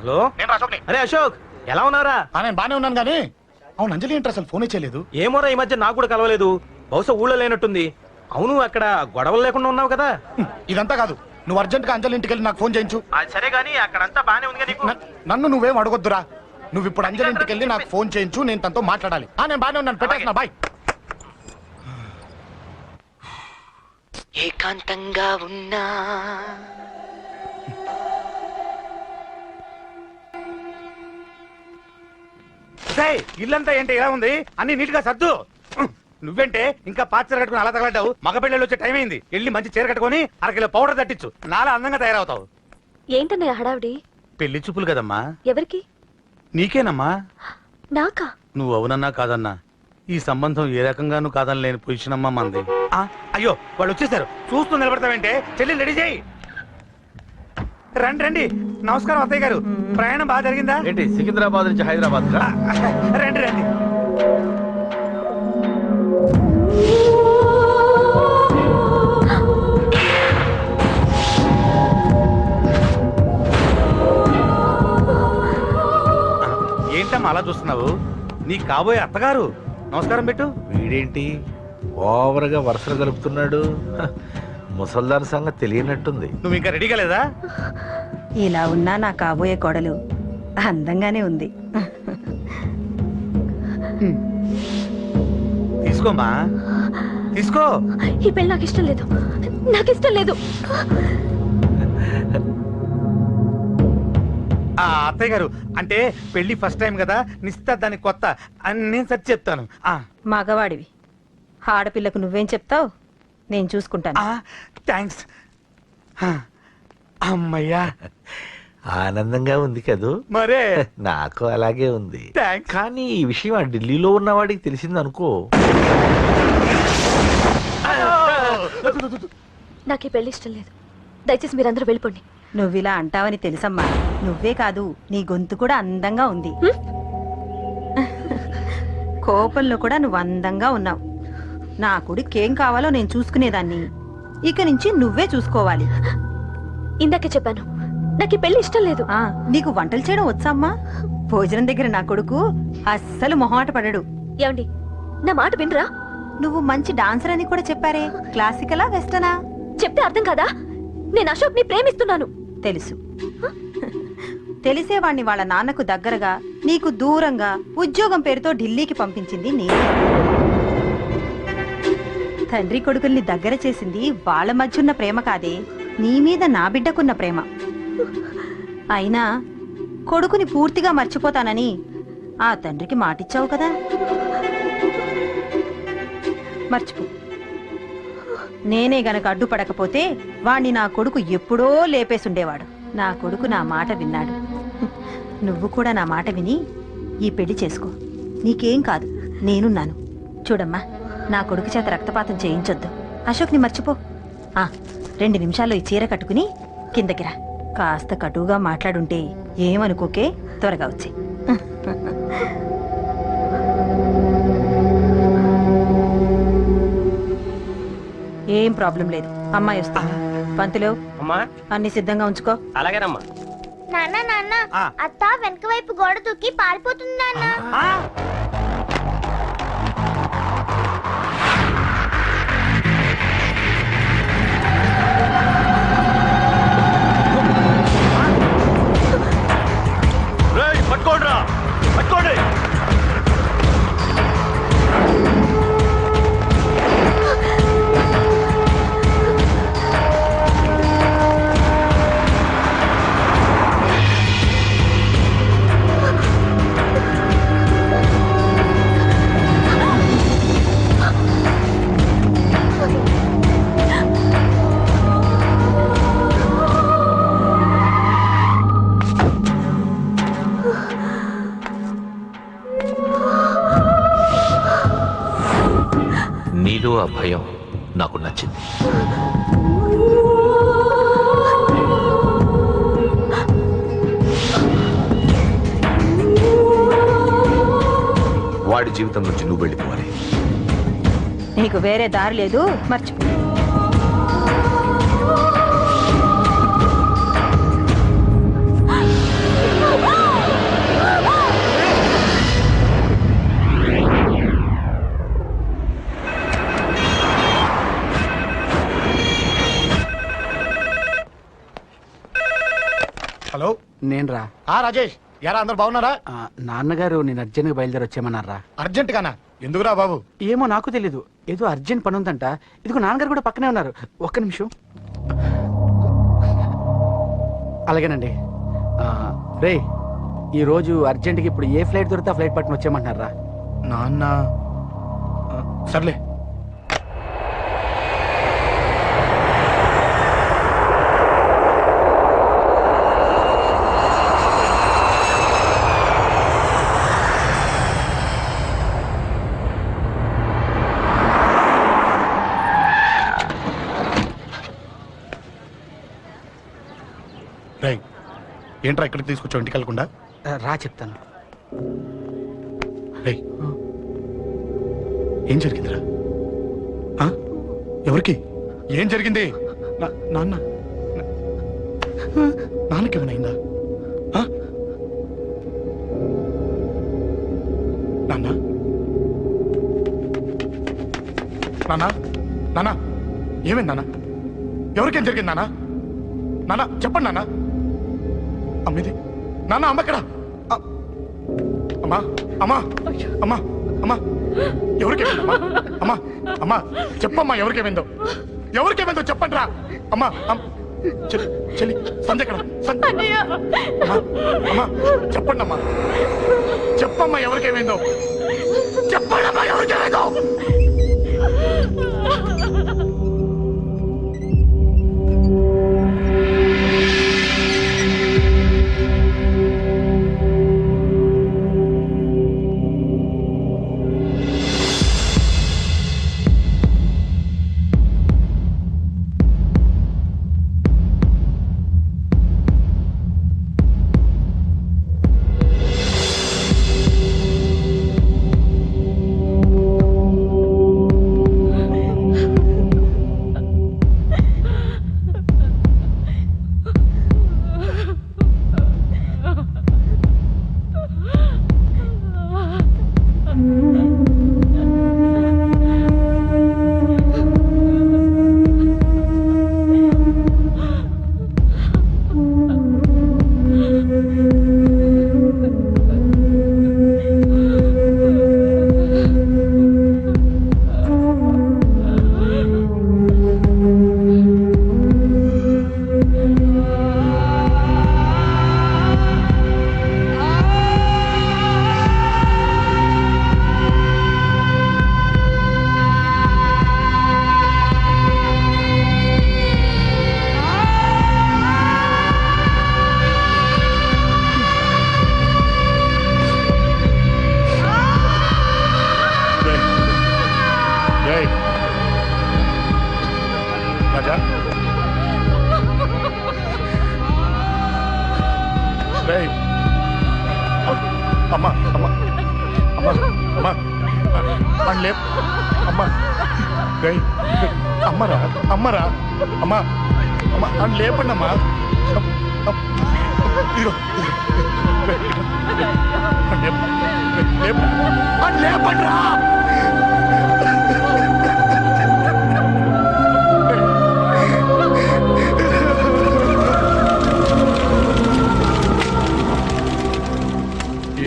Hello, అరే అశోక్, ఎలా ఉన్నారా? నేను బానే ఉన్నాను కానీ అవును అంజలి ఏంటి అసలు ఫోనే చేయలేదు? ఏమోరా, ఈ మధ్య నాకు కూడా కలవలేదు. బహుశా ఊళ్ళో లేనట్టుంది. అవును, అక్కడ గొడవలు లేకుండా ఉన్నావు కదా? ఇదంతా కాదు, నువ్వు అర్జెంట్ గా అంజలి ఇంటికి వెళ్ళి నాకు ఫోన్ చేయించు. సరే గానీ అక్కడంతా బానే ఉంది నీకు. నన్ను నువ్వేం అడగొద్దురా. నువ్వు ఇప్పుడు అంజలి ఇంటికి వెళ్ళి నాకు ఫోన్ చేయించు, నేను తనతో మాట్లాడాలి. నేను బానే ఉన్నాను, పెట్టేస్తున్నా, బాయ్. ఏకాంతంగా ఉన్నా ఇల్లంతా ఏంటి ఇలా ఉంది? అన్ని నీట్ గా సర్దు. నువ్వేంటే ఇంకా పాత చీర కట్టుకుని అలా తగలడ్డావు? మగ పిల్లలు వచ్చే టైం అయింది. వెళ్ళి మంచి చీర కట్టుకుని అరకిలో పౌడర్ తట్టించు. నాలా అందంగా తయారవుతావు. ఏంటన్నయ్య హడావిడి? పెళ్లి చూపులు కదమ్మా. ఎవరికి? నీకేనమ్మా. నాకా? నువ్వు అవునన్నా కాదన్నా ఈ సంబంధం ఏ రకంగానూ కాదని లేని పొజిషన్ అమ్మా మంది. అయ్యో, వాళ్ళు వచ్చేసారు. చూస్తూ నిలబడతావేంటే? చెల్లి రెడీ చేయి. రండి రండి. నమస్కారం అత్తయ్య గారు. ప్రయాణం బాగా జరిగిందా? ఏంటి సికింద్రాబాద్ నుంచి హైదరాబాద్? రండి రండి. ఏంటమ్మా అలా చూస్తున్నావు? నీ కాబోయే అత్తగారు. నమస్కారం పెట్టు. వీడేంటి ఓవర్గా వరుసలు కలుపుతున్నాడు? ముసల్దాన్ సంగతి తెలియనట్టుంది. నువ్వు ఇంకా రెడీ కాలేదా? ఇలా ఉన్నా నా కాబోయే కోడలు అందంగానే ఉంది. తీసుకోమ్మా, తీసుకో. ఈ పెళ్లి నాకు ఇష్టం లేదు, నాకు ఇష్టం లేదు. అత్తయ్య గారు, అంటే పెళ్లి ఫస్ట్ టైం కదా, నిశ్చితార్థానికి కొత్త అని నేను సరి చెప్తాను. మగవాడివి, ఆడపిల్లకు నువ్వేం చెప్తావు? నేను చూసుకుంటాను. థ్యాంక్స్. అమ్మయ్యా, ఆనందంగా ఉంది కదూ? మరే నాకు అలాగే ఉంది. కానీ ఈ విషయం ఆ ఢిల్లీలో ఉన్నవాడికి తెలిసింది అనుకో. నాకు ఈ పెళ్లి ఇష్టం లేదు. దయచేసి మీరందరూ వెళ్ళిపోండి. నువ్విలా అంటావని తెలుసమ్మా. నువ్వే కాదు, నీ గొంతు కూడా అందంగా ఉంది. కోపంలో కూడా నువ్వు అందంగా ఉన్నావు. నా కొడుకేం కావాలో నేను చూసుకునేదాన్ని. ఇక నుంచి నువ్వే చూసుకోవాలి. ఇందాకే చెప్పాను, నాకు ఈ పెళ్లి ఇష్టం లేదు. నీకు వంటలు చేయడం వచ్చామ్మా? భోజనం దగ్గర నా కొడుకు అస్సలు మొహమాట పడడు. ఏమండి, నా మాట వినరా? నువ్వు మంచి డాన్సర్ అని కూడా చెప్పారే. క్లాసికలా వెస్టర్నా? చెప్తే అర్థం కాదా? నేను అశోక్ ని ప్రేమిస్తున్నాను. తెలుసు. తెలిసేవాణ్ణి వాళ్ళ నాన్నకు దగ్గరగా, నీకు దూరంగా ఉద్యోగం పేరుతో ఢిల్లీకి పంపించింది నేను. తండ్రి కొడుకుల్ని దగ్గర చేసింది వాళ్ళ మధ్యున్న ప్రేమ కాదే, నీ మీద నా బిడ్డకున్న ప్రేమ. అయినా కొడుకుని పూర్తిగా మర్చిపోతానని ఆ తండ్రికి మాటిచ్చావు కదా. మర్చిపో. నేనే గనక అడ్డుపడకపోతే వాణ్ణి నా కొడుకు ఎప్పుడో లేపేసుండేవాడు. నా కొడుకు నా మాట విన్నాడు. నువ్వు కూడా నా మాట విని ఈ పెళ్లి చేసుకో. నీకేం కాదు, నేనున్నాను. చూడమ్మా, నా కొడుకు చేత రక్తపాతం చేయించొద్దు. అశోక్ని మర్చిపో. 2 నిమిషాల్లో ఈ చీర కట్టుకుని కిందకిరా. కాస్త కటువుగా మాట్లాడుంటే ఏమనుకోకే, త్వరగా వచ్చి. ఏం ప్రాబ్లం లేదు. అమ్మాయి వస్తా. పంతులు, అన్ని సిద్ధంగా ఉంచుకో. అలాగేనమ్మా. నాన్న నాన్న, అత్త వెనక వైపు గోడ దూకి పారిపోతుంది నాన్న. పట్టుకోండిరా, పట్టుకోండి. నీలో ఆ భయం నాకు నచ్చింది. వాడి జీవితం నుంచి నువ్వు వెళ్ళిపోవాలి. నీకు వేరే దారి లేదు, మర్చిపో. హలో నేను రా రాజేష్ యారా అందరు బాగున్నారా? నాన్నగారు నేను అర్జెంట్గా బయలుదేరి వచ్చేయమన్నారా? అర్జెంట్ గానా? ఎందుకురా బాబు? ఏమో నాకు తెలీదు, ఏదో అర్జెంట్ పని ఉందంట. ఇదిగో నాన్నగారు కూడా పక్కనే ఉన్నారు. ఒక్క నిమిషం. అలాగేనండి. రే ఈరోజు అర్జెంట్గా ఇప్పుడు ఏ ఫ్లైట్ దొరికితే ఆ ఫ్లైట్ పట్టుకుని వచ్చేయమంటున్నారా? నాన్న సర్లే. రై ఏంట్రా ఇక్కడికి తీసుకొచ్చావు ఇంటికి వెళ్ళకుండా? రా చెప్తాను. రై ఏం జరిగిందిరా? ఎవరికి ఏం జరిగింది? నాన్న నాన్నకేమైనా నాన్న నాన్న నాన్న ఏమైంది నాన్న? ఎవరికేం జరిగింది నాన్న? నాన్న చెప్పండి నాన్న. అమ్మిది నాన్న అమ్మక్కడ. అమ్మా అమ్మా అమ్మా అమ్మా ఎవరికేమైందమ్మా? అమ్మా అమ్మా చెప్పమ్మా ఎవరికేమైందో? ఎవరికేమైందో చెప్పండి రా. అమ్మా చెల్లి సంధ్య ఎక్కడ? అమ్మా అమ్మా చెప్పండి అమ్మా. చెప్పమ్మా ఎవరికేమైందో? చెప్పండి అమ్మా ఎవరికేమైందో? అమ్మా అమ్మా అమ్మా అమ్మా అండ్ లేప్ అమ్మా గై అమ్మరా అమ్మరా అమ్మా అమ్మా అండ్ లేపండి అమ్మా. లేపండి రా.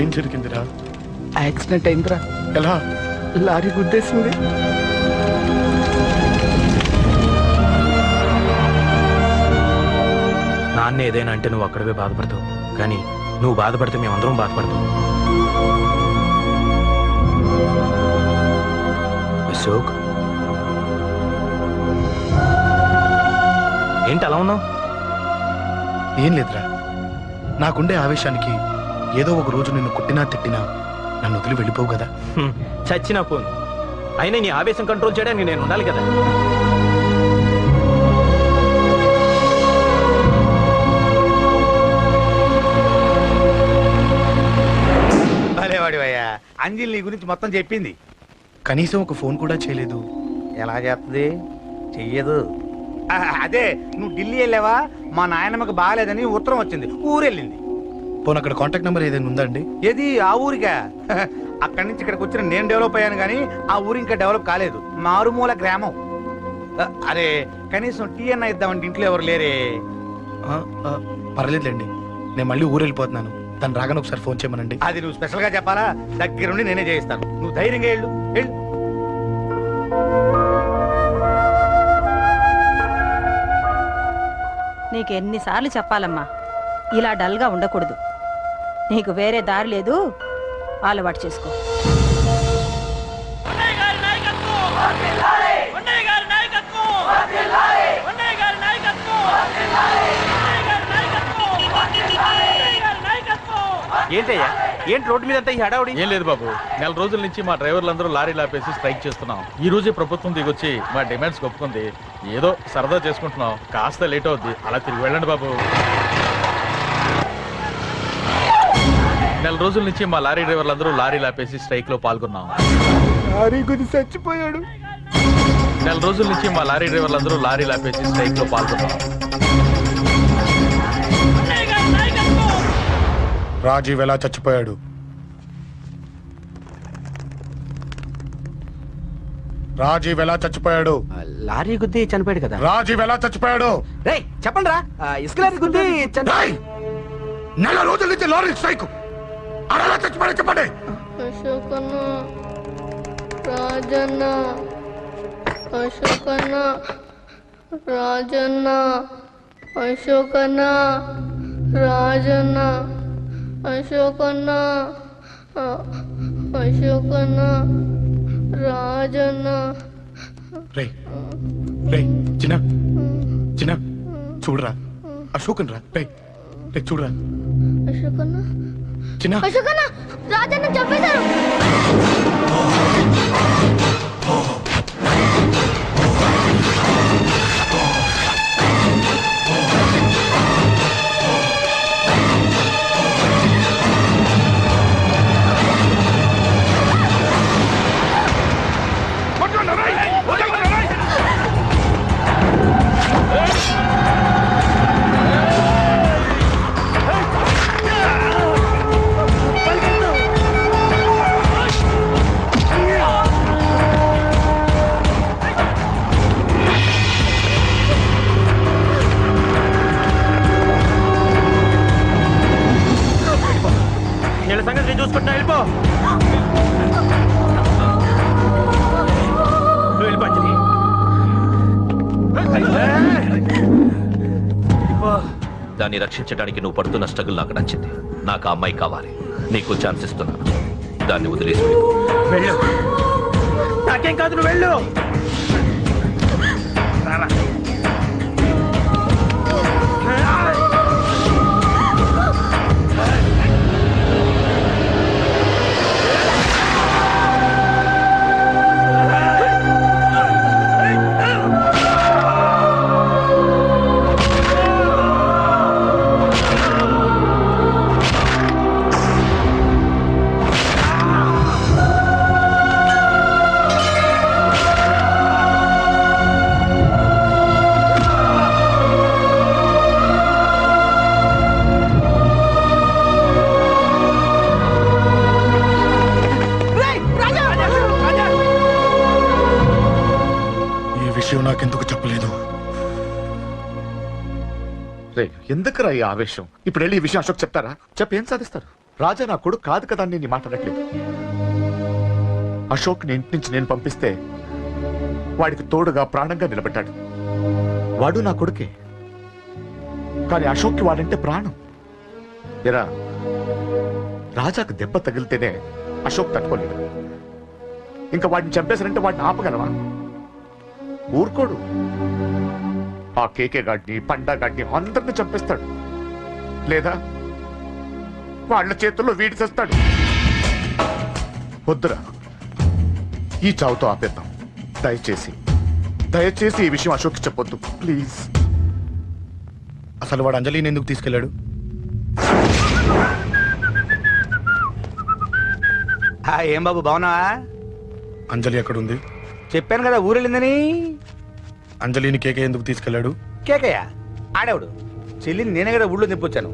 ఏం జరిగిందిరా? యాక్సిడెంట్ అయిందిరా. ఎలా? లారీ గుద్దేసింది. నాన్న ఏదైనా అంటే నువ్వు అక్కడవే బాధపడతావు, కానీ నువ్వు బాధపడితే మేమందరం బాధపడతాం. అశోక్ ఏంటి అలా ఉన్నావు? ఏం లేదురా, నాకుండే ఆవేశానికి ఏదో ఒక రోజు నిన్ను కొట్టినా తిట్టినా నన్ను వదిలి వెళ్ళిపోవు కదా. చచ్చినా పోను, అయినా నీ ఆవేశం కంట్రోల్ చేయడానికి నేను ఉండాలి కదా. భలేవాడివయ్యా, అంజలి నీ గురించి మొత్తం చెప్పింది. కనీసం ఒక ఫోన్ కూడా చేయలేదు. ఎలా చేస్తుంది? చెయ్యదు. అదే నువ్వు ఢిల్లీ వెళ్ళావా, మా నాయనమ్మకి బాగాలేదని ఉత్తరం వచ్చింది, ఊరెళ్ళింది. పోనీ అక్కడ కాంటాక్ట్ నెంబర్ ఏదైనా ఉందా అండి? ఏది? ఆ ఊరికా? అక్కడి నుంచి ఇక్కడికి వచ్చిన నేను డెవలప్ అయ్యాను కానీ ఆ ఊరు ఇంకా డెవలప్ కాలేదు, మారుమూల గ్రామం. అరే కనీసం టీ అన్న ఇద్దామంటే ఇంట్లో ఎవరు లేరే. పర్లేదులేండి, నేను మళ్ళీ ఊరు వెళ్ళిపోతున్నాను. తను రాగానే ఒకసారి ఫోన్ చేయమనండి. అది నువ్వు స్పెషల్ గా చెప్పాలా? దగ్గరుండి నేనే చేయిస్తాను. నువ్వు ధైర్యంగా వెళ్ళు. వెళ్ళు. నీకు ఎన్నిసార్లు చెప్పాలమ్మా, ఇలా డల్గా ఉండకూడదు. నీకు వేరే దారి లేదు, అలవాటు చేసుకో. ఏంటయ్యా, ఏంటి రోడ్డు మీద అంతా ఈ హడావుడి? ఏం లేదు బాబు, నెల రోజుల నుంచి మా డ్రైవర్లందరూ లారీలు ఆపేసి స్ట్రైక్ చేస్తున్నాం. ఈ రోజే ప్రభుత్వం దిగొచ్చి మా డిమాండ్స్ ఒప్పుకుంది. ఏదో సరదా చేసుకుంటున్నాం, కాస్త లేట్ అవుద్ది. అలా తిరిగి వెళ్ళండి బాబు. నెల రోజుల నుంచి మా లారీ డ్రైవర్లందరూ లారీలు ఆపేసి స్ట్రైక్ లో పాల్గొన్నాం. చచ్చిపోయాడు. నెల రోజుల నుంచి మా లారీ డ్రైవర్లందరూ లారీలు ఆపేసి స్ట్రైక్ లో పాల్గొన్నాం. రాజీవ్ ఎలా చచ్చిపోయాడు? రాజీవ్ ఎలా చచ్చిపోయాడు? లారీ గుద్ది చనిపోయాడు కదా. రాజీవ్ ఎలా చచ్చిపోయాడు? రేయ్ చెప్పండి రా, ఇసుక లారీ గుద్ది రేయ్! నెల రోజుల నుంచి లారీ స్ట్రైక్. అలా చచ్చిపోయాడు చెప్పండి. అశోకన్న, రాజన్న, అశోకన్న, రాజన్న, అశోకన్న, రాజన్న, అశోకన్న, అశోకన్న, రాజన్న. రేయ్ రేయ్ చిన్న చిన్న చూడరా, అశోకన్ రా. రేయ్ రేయ్ చూడరా అశోకన్న, చిన్న. అశోకన్న, రాజన్న చంపేశారు. వీళ్ళ సంగతి నేను చూసుకుంటున్నా, వెళ్ళిపో. నువ్వు వెళ్ళిపో అంజలి. దాన్ని రక్షించడానికి నువ్వు పడుతున్న స్ట్రగుల్ నాకు నచ్చింది. నాకు ఆ అమ్మాయి కావాలి. నీకు ఛాన్స్ ఇస్తున్నాను. దాన్ని వదిలేసి వెళ్ళిపో. వెళ్ళు. నాకేం కాదు, నువ్వు వెళ్ళు. రారా. నాకెందుకు చెప్పలేదు? రే ఎందుకురా ఈ ఆవేశం? ఇప్పుడు వెళ్ళి ఈ విషయం అశోక్ చెప్తారా? చెప్పి ఏం సాధిస్తారు? రాజా నా కొడుకు కాదు కదా అని నేను మాట్లాడట్లేదు. అశోక్ ని ఇంటి నుంచి నేను పంపిస్తే వాడికి తోడుగా ప్రాణంగా నిలబెట్టాడు. వాడు నా కొడుకే, కానీ అశోక్కి వాడంటే ప్రాణం. ఎరా రాజాకు దెబ్బ తగిలితేనే అశోక్ తట్టుకోలేడు. ఇంకా వాడిని చంపేశారంటే వాడిని ఆపగలవా? ఊరుకోడు. ఆ కేకే గాడిని, పండా గాడిని అందరిని చంపేస్తాడు. లేదా వాళ్ళ చేతుల్లో వీడి చేస్తాడు. వద్దురా, ఈ చావుతో ఆపేద్దాం. దయచేసి దయచేసి ఈ విషయం అశోక్ చెప్పొద్దు ప్లీజ్. అసలు వాడు అంజలిని ఎందుకు తీసుకెళ్లాడు? ఏం బాబు బాగున్నావా? అంజలి ఎక్కడుంది? చెప్పాను కదా ఊరెళ్ళిందని. అంజలిని కేకే ఎందుకు తీసుకెళ్లాడు? కేకయ్య ఆడేవుడు. చెల్లిని నేనే కదా ఊళ్ళో తెప్పొచ్చాను.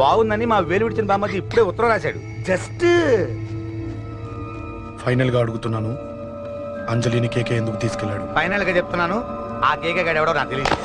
బాగుందని మా వేలు విడిచిన బామ్మకి ఇప్పుడే ఉత్తరం రాశాడు. జస్ట్ ఫైనల్ గా అడుగుతున్నాను, అంజలిని కేకే ఎందుకు తీసుకెళ్లాడు? ఫైనల్ గా చెప్తున్నాను, ఆ కేకే గాడు ఎవడో నాకు తెలియదు.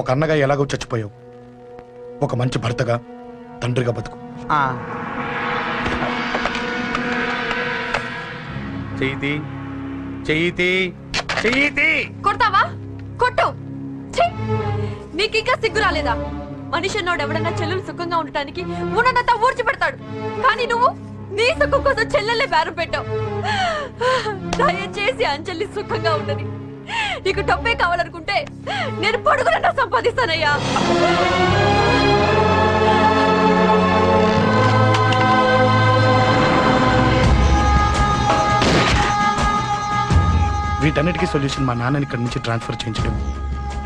ఒక అన్నగా ఎలాగో చచ్చిపోయావు, ఒక మంచి భర్తగా, తండ్రిగా బతుకు. ఆ. చెయ్యితి చెయ్యితి చెయ్యితి. కొడతావా? కొట్టు. ఛీ! నీకింకా సిగ్గు రాలేదా? మనిషి అన్నోడు ఎవడన్నా చెల్లెలు సుఖంగా ఉండటానికి ఉన్నదంతా ఊడ్చి పెడతాడు, కానీ నువ్వు నీ సుఖం కోసం చెల్లెల్లే బేరం పెట్టావు. దయచేసి అంజలి సుఖంగా ఉండని. నీకు డబ్బే కావాలనుకుంటే నేను పడుకునన్నా సంపాదిస్తానయ్యా. వీటన్నిటికీ సొల్యూషన్ మా నాన్నని ఇక్కడి నుంచి ట్రాన్స్ఫర్ చేయించడం.